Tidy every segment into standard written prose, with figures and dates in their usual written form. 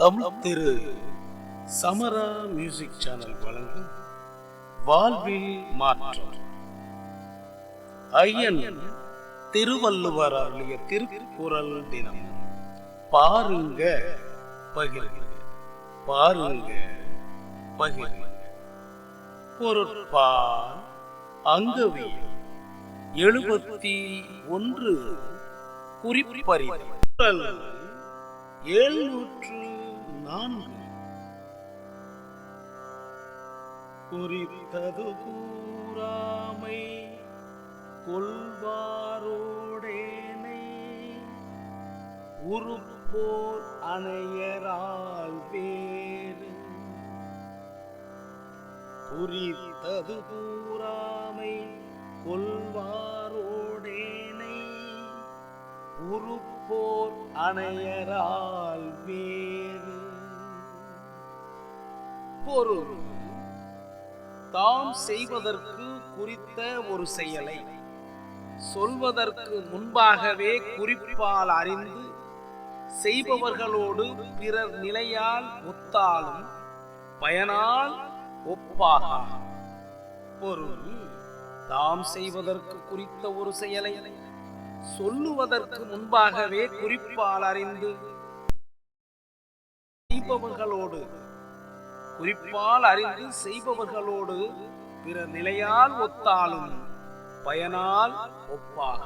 தமிழ் திரு சமரா music channel வழங்கும் வாழ்வில் மாற்றம். ஐயன் திருவள்ளுவர் அருளிய திருக்குறள் தினம். பாருங்க பகிர்க, பாருங்க பகிர்க. பொருட்பால் அங்கவியல் 71 குறிப்பறிதல். குறள் 704. குறித்தது கூறாமை கொள்வாரோடேனை உருப்போர் அணையரால் வேறு. குறித்தது கூறாமை கொள்வாரோடேனை உருப்போர் அணையரால் வேறு. பொருள்: தாம் செய்வதற்கு குறித்த ஒரு செயலை சொல்வதற்கு முன்பாகவே குறிப்பால் அறிந்து செய்பவர்களோடு பிறர் நிலையால் ஒத்தாலும் பயனால் ஒப்பாக. பொருள்: தாம் செய்வதற்கு குறித்த ஒரு செயலை சொல்லுவதற்கு முன்பாகவே குறிப்பால் அறிந்து செய்பவர்களோடு பிற நிலையால் ஒத்தாலும் பயனால் ஒப்பாக.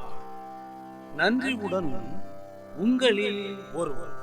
நன்றியுடன் உங்களில் ஒருவர்.